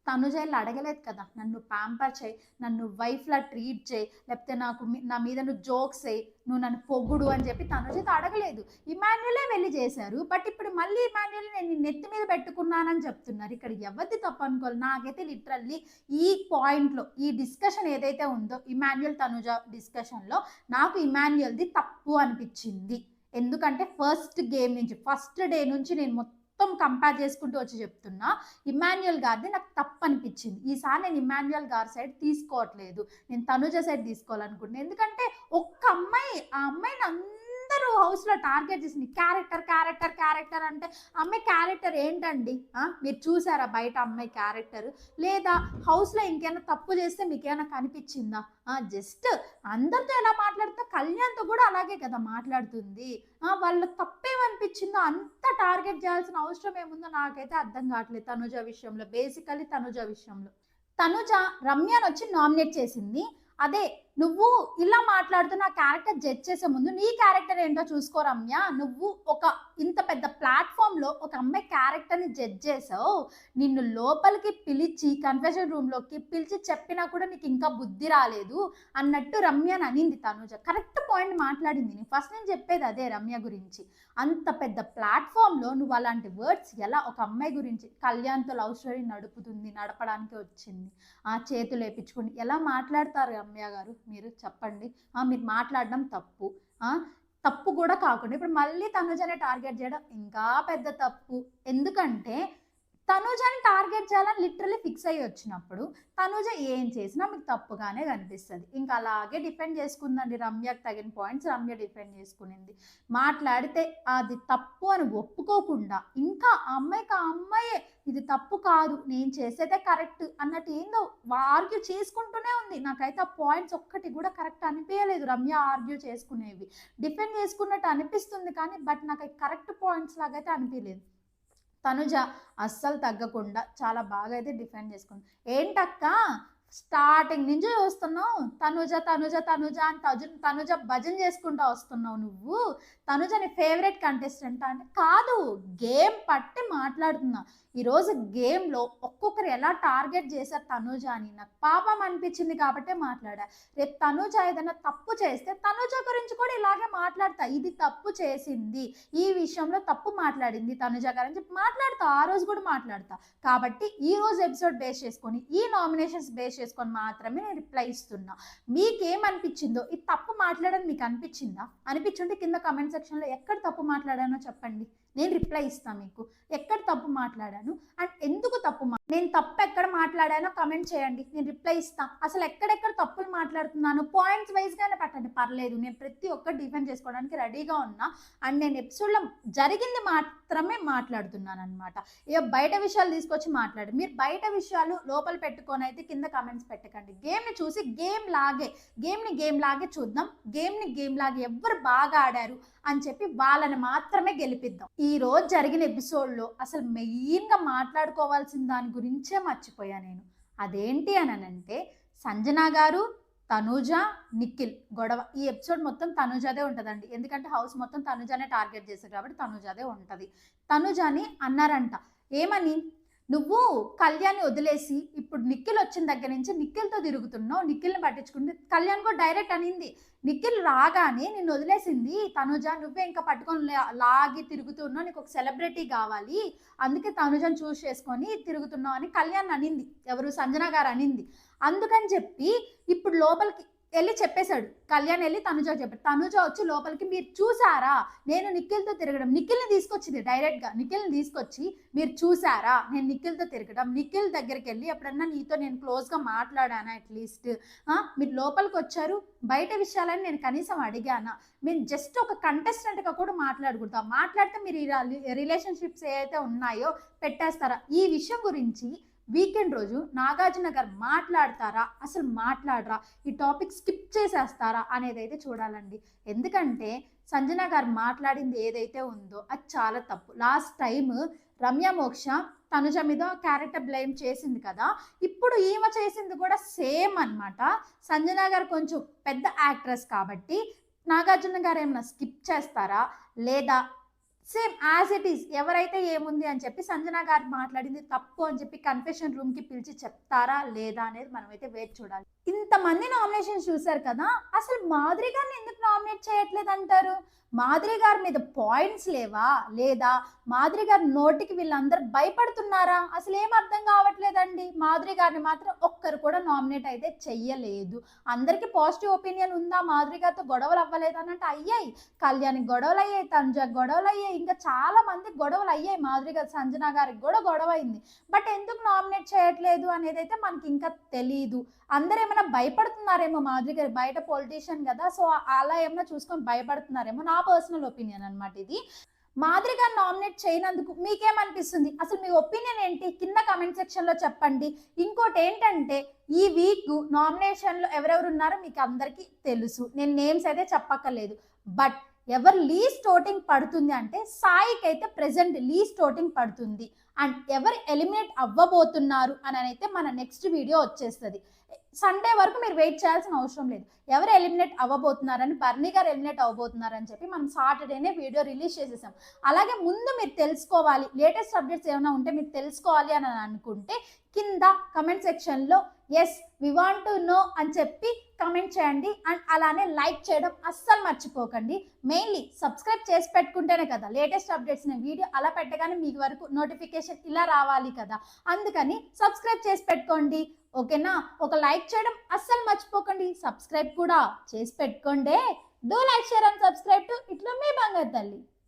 తనుజ వెళ్ళి అడగలేదు కదా, నన్ను ప్యాంపర్ చేయి, నన్ను వైఫ్లా ట్రీట్ చేయి, లేకపోతే నా మీద నువ్వు జోక్స్ చేయి, నువ్వు నన్ను పొగుడు అని చెప్పి తనుజతో అడగలేదు, ఇమాన్యుయలే వెళ్ళి చేశారు. బట్ ఇప్పుడు మళ్ళీ ఇమాన్యుయల్ నేను నెత్తి మీద పెట్టుకున్నానని చెప్తున్నారు. ఇక్కడ ఎవరిది తప్పు అనుకోవాలి. నాకైతే లిటరల్లీ ఈ పాయింట్లో ఈ డిస్కషన్ ఏదైతే ఉందో ఇమాన్యుయల్ తనుజ డిస్కషన్లో నాకు ఇమాన్యుయల్ది తప్పు అనిపించింది. ఎందుకంటే ఫస్ట్ డే నుంచి నేను మొత్తం కంపేర్ చేసుకుంటూ వచ్చి చెప్తున్నా, ఇమాన్యుయల్ గారిది నాకు తప్పు అనిపించింది. ఈసారి నేను ఇమాన్యుయల్ గారి సైడ్ తీసుకోవట్లేదు, నేను తనుజ సైడ్ తీసుకోవాలనుకుంటున్నాను. ఎందుకంటే ఒక్క అమ్మాయి, ఆ అమ్మాయిని అందరూ హౌస్లో టార్గెట్ చేసింది, క్యారెక్టర్ అంటే అమ్మాయి క్యారెక్టర్ ఏంటండి? మీరు చూసారా బయట అమ్మాయి క్యారెక్టర్? లేదా హౌస్లో ఇంకేమైనా తప్పు చేస్తే మీకేమైనా కనిపించిందా? జస్ట్ అందరితో ఎలా మాట్లాడితే కళ్యాణ్తో కూడా అలాగే కదా మాట్లాడుతుంది. వాళ్ళ తప్పేమనిపించిందో అంత టార్గెట్ చేయాల్సిన అవసరం ఏముందో నాకైతే అర్థం కావట్లేదు తనుజ విషయంలో. బేసికలీ తనుజ విషయంలో తనుజ రమ్యను వచ్చి నామినేట్ చేసింది. అదే నువ్వు ఇలా మాట్లాడుతున్న క్యారెక్టర్ జడ్జ్ చేసే ముందు నీ క్యారెక్టర్ ఏంటో చూసుకో రమ్య, నువ్వు ఒక ఇంత పెద్ద ప్లాట్ఫామ్లో ఒక అమ్మాయి క్యారెక్టర్ని జడ్జ్ చేసావు, నిన్ను లోపలికి పిలిచి కన్ఫెషన్ రూమ్లోకి పిలిచి చెప్పినా కూడా నీకు ఇంకా బుద్ధి రాలేదు అన్నట్టు రమ్యని అనింది తనుజ. కరెక్ట్ పాయింట్ మాట్లాడింది. ఫస్ట్ నేను చెప్పేది అదే రమ్య గురించి. అంత పెద్ద ప్లాట్ఫామ్లో నువ్వు అలాంటి వర్డ్స్ ఎలా ఒక అమ్మాయి గురించి, కళ్యాణ్తో లవ్ స్టోరీ నడపడానికి వచ్చింది, ఆ చేతులు వేపించుకుని ఎలా మాట్లాడతారు రమ్య గారు? మీరు చెప్పండి. మీరు మాట్లాడడం తప్పు. తప్పు కూడా కాకుండా ఇప్పుడు మళ్ళీ తనుజని టార్గెట్ చేయడం ఇంకా పెద్ద తప్పు. ఎందుకంటే తనుజని టార్గెట్ చేయాలని లిటరలీ ఫిక్స్ అయ్యి వచ్చినప్పుడు తనుజ ఏం చేసినా మీకు తప్పుగానే కనిపిస్తుంది. ఇంకా అలాగే డిఫెండ్ చేసుకుందండి. రమ్యకు తగిన పాయింట్స్ రమ్య డిఫెండ్ చేసుకునింది. మాట్లాడితే అది తప్పు అని ఒప్పుకోకుండా ఇంకా అమ్మాయే ఇది తప్పు కాదు, నేను చేసేదే కరెక్ట్ అన్నట్టు ఏందో ఆర్గ్యూ చేసుకుంటూనే ఉంది. నాకైతే ఆ పాయింట్స్ ఒక్కటి కూడా కరెక్ట్ అనిపించలేదు. రమ్య ఆర్గ్యూ చేసుకునేవి డిఫెండ్ చేసుకున్నట్టు అనిపిస్తుంది కానీ బట్ నాకు కరెక్ట్ పాయింట్స్ లాగైతే అనిపించలేదు. తనుజ అస్సలు తగ్గకుండా చాలా బాగా అయితే డిఫెండ్ చేసుకుంది. ఏంటక్క స్టార్టింగ్ నుంచి చూస్తున్నావు తనుజ తనుజ తనుజ అని తనుజ భజన చేసుకుంటూ వస్తున్నావు. నువ్వు తనుజ నీ ఫేవరెట్ కంటెస్టెంట్ అంటే కాదు, గేమ్ పట్టి మాట్లాడుతున్నా. ఈరోజు గేమ్లో ఒక్కొక్కరు ఎలా టార్గెట్ చేశారు తనుజ అని నాకు పాపం అనిపించింది కాబట్టే మాట్లాడా. రేపు తనుజ ఏదైనా తప్పు చేస్తే తనుజ గురించి కూడా ఇలాగే మాట్లాడతా. ఇది తప్పు చేసింది, ఈ విషయంలో తప్పు మాట్లాడింది తనుజ గారు అని చెప్పి మాట్లాడతా. ఆ రోజు కూడా మాట్లాడతా. కాబట్టి ఈ రోజు ఎపిసోడ్ బేస్ చేసుకొని, ఈ నామినేషన్స్ బేస్ చేసుకొని మాత్రమే నేను రిప్లై ఇస్తున్నా. మీకేమనిపించిందో, ఇది తప్పు మాట్లాడని మీకు అనిపించిందా? అనిపించుంటే కింద కమెంట్ సెక్షన్లో ఎక్కడ తప్పు మాట్లాడానో చెప్పండి, నేను రిప్లై ఇస్తాను మీకు. ఎక్కడ తప్పు మాట్లాడాను అండ్ ఎందుకు నేను తప్పు ఎక్కడ మాట్లాడానో కమెంట్ చేయండి, నేను రిప్లై ఇస్తాను. అసలు ఎక్కడెక్కడ తప్పులు మాట్లాడుతున్నాను పాయింట్స్ వైజ్గానే పెట్టండి, పర్లేదు. నేను ప్రతి ఒక్కటి డిఫెండ్ చేసుకోవడానికి రెడీగా ఉన్నా. అండ్ నేను ఎపిసోడ్లో జరిగింది మాత్రమే మాట్లాడుతున్నాను అనమాట. ఇక బయట విషయాలు తీసుకొచ్చి మాట్లాడు. మీరు బయట విషయాలు లోపల పెట్టుకొని అయితే కింద కమెంట్స్ పెట్టకండి. గేమ్ని చూసి గేమ్ని గేమ్ లాగే చూద్దాం. గేమ్ని గేమ్ లాగే ఎవరు బాగా ఆడారు అని చెప్పి వాళ్ళని మాత్రమే గెలిపిద్దాం. ఈ రోజు జరిగిన ఎపిసోడ్లో అసలు మెయిన్గా మాట్లాడుకోవాల్సిన దాని గురించే మర్చిపోయా నేను. అదేంటి అని అంటే సంజన గారు, తనుజ, నిఖిల్ గొడవ. ఈ ఎపిసోడ్ మొత్తం తనుజాదే ఉంటుందండి. ఎందుకంటే హౌస్ మొత్తం తనుజానే టార్గెట్ చేశారు కాబట్టి తనుజాదే ఉంటుంది. తనుజాని అన్నారంట, ఏమని, నువ్వు కళ్యాణ్ని వదిలేసి ఇప్పుడు నిఖిల్ వచ్చిన దగ్గర నుంచి నిఖిల్తో తిరుగుతున్నావు, నిఖిల్ని పట్టించుకుంది. కళ్యాణ్ కూడా డైరెక్ట్ అనింది, నిఖిల్ రాగానే నిన్ను వదిలేసింది తనుజ, నువ్వే ఇంకా పట్టుకొని లాగి తిరుగుతున్నావు, నీకు ఒక సెలబ్రిటీ కావాలి, అందుకే తనుజను చూస్ చేసుకొని తిరుగుతున్నావు అని కళ్యాణ్ అనింది. ఎవరు? సంజన గారు అనింది. అందుకని చెప్పి ఇప్పుడు లోపలికి వెళ్ళి చెప్పేశాడు. కళ్యాణ్ వెళ్ళి తనుజ చెప్పాడు. తనుజ వచ్చి లోపలికి, మీరు చూసారా నేను నిఖిల్తో తిరగడం, నిఖిల్ని తీసుకొచ్చింది డైరెక్ట్గా. నిఖిల్ని తీసుకొచ్చి మీరు చూసారా నేను నిఖిల్తో తిరగడం, నిఖిల్ దగ్గరికి వెళ్ళి ఎప్పుడన్నా నీతో నేను క్లోజ్గా మాట్లాడానా, అట్లీస్ట్ మీరు లోపలికి వచ్చారు, బయట విషయాలని నేను కనీసం అడిగానా, మీరు జస్ట్ ఒక కంటెస్టెంట్గా కూడా మాట్లాడకూడదు, మాట్లాడితే మీరు రిలేషన్షిప్స్ ఏవైతే ఉన్నాయో పెట్టేస్తారా, ఈ విషయం గురించి వీకెండ్ రోజు నాగార్జున గారు మాట్లాడతారా, అసలు మాట్లాడరా, ఈ టాపిక్ స్కిప్ చేసేస్తారా అనేది అయితే చూడాలండి. ఎందుకంటే సంజన గారు మాట్లాడింది ఏదైతే ఉందో అది చాలా తప్పు. లాస్ట్ టైం రమ్య మోక్ష తనుజ మీద క్యారెక్టర్ బ్లేమ్ చేసింది కదా, ఇప్పుడు ఈమె చేసింది కూడా సేమ్ అనమాట. సంజన గారు కొంచెం పెద్ద యాక్ట్రెస్ కాబట్టి నాగార్జున గారు ఏమైనా స్కిప్ చేస్తారా లేదా సేమ్ యాజ్ ఇట్ ఈస్ ఎవరైతే ఏముంది అని చెప్పి సంజన గారు మాట్లాడింది తప్పు అని చెప్పి కన్ఫెషన్ రూమ్కి పిలిచి చెప్తారా లేదా అనేది మనమైతే వేచి చూడాలి. ఇంతమంది నామినేషన్స్ చూసారు కదా, అసలు మాధురి గారిని ఎందుకు నామినేట్ చేయట్లేదు అంటారు? మాధురి గారి మీద పాయింట్స్ లేవా, లేదా మాధురి గారి నోటికి వీళ్ళందరూ భయపడుతున్నారా? అసలు ఏం అర్థం కావట్లేదండి. మాధురి గారిని మాత్రం ఒక్కరు కూడా నామినేట్ అయితే చెయ్యలేదు. అందరికీ పాజిటివ్ ఒపీనియన్ ఉందా, మాధురి గారితో గొడవలు అవ్వలేదు అని అంటే అయ్యాయి. కళ్యాణ్ గొడవలు అయ్యాయి, తనుజ గొడవలు అయ్యాయి, ఇంకా చాలా మంది గొడవలు అయ్యాయి. మాధురి గారు, సంజన గారికి కూడా గొడవ అయింది. బట్ ఎందుకు నామినేట్ చేయట్లేదు అనేది అయితే మనకి ఇంకా తెలీదు. అందరూ ఏమైనా భయపడుతున్నారేమో మాధురి గారు, బయట పొలిటీషియన్ కదా, సో అలా ఏమైనా చూసుకొని భయపడుతున్నారేమో, నా పర్సనల్ ఒపీనియన్ అనమాట ఇది. మాధురి గారు నామినేట్ చేయనందుకు మీకేమనిపిస్తుంది? అసలు మీ ఒపీనియన్ ఏంటి కింద కమెంట్ సెక్షన్లో చెప్పండి. ఇంకోటి ఏంటంటే ఈ వీక్ నామినేషన్లో ఎవరెవరు ఉన్నారో మీకు అందరికీ తెలుసు, నేను నేమ్స్ అయితే చెప్పక్కర్లేదు. బట్ ఎవరు లీస్ట్ ఓటింగ్ పడుతుంది అంటే సాయికి అయితే ప్రెసెంట్ లీస్ట్ ఓటింగ్ పడుతుంది. అండ్ ఎవరు ఎలిమినేట్ అవ్వబోతున్నారు అని అయితే మన నెక్స్ట్ వీడియో వచ్చేస్తుంది. సండే వరకు మీరు వెయిట్ చేయాల్సిన అవసరం లేదు. ఎవరు ఎలిమినేట్ అవ్వబోతున్నారని, బర్నీ గారు ఎలిమినేట్ అవ్వబోతున్నారని చెప్పి మనం సాటర్డేనే వీడియో రిలీజ్ చేసేసాం. అలాగే ముందు మీరు తెలుసుకోవాలి, లేటెస్ట్ అప్డేట్స్ ఏమైనా ఉంటే మీరు తెలుసుకోవాలి అని అనుకుంటే కింద కమెంట్ సెక్షన్లో yes we want to know అని చెప్పి కమెంట్ చేయండి. అండ్ అలానే లైక్ చేయడం అస్సలు మర్చిపోకండి. మెయిన్లీ సబ్స్క్రైబ్ చేసి పెట్టుకుంటేనే కదా లేటెస్ట్ అప్డేట్స్ వీడియో అలా పెట్టగానే మీకు వరకు నోటిఫికేషన్ ఇలా రావాలి కదా, అందుకని సబ్స్క్రైబ్ చేసి పెట్టుకోండి. ఓకేనా? ఒక లైక్ చేయడం అస్సలు మర్చిపోకండి, సబ్స్క్రైబ్ కూడా చేసి పెట్టుకోండి. Do like, share and subscribe to ఇట్లా మీ బంగారు తల్లి.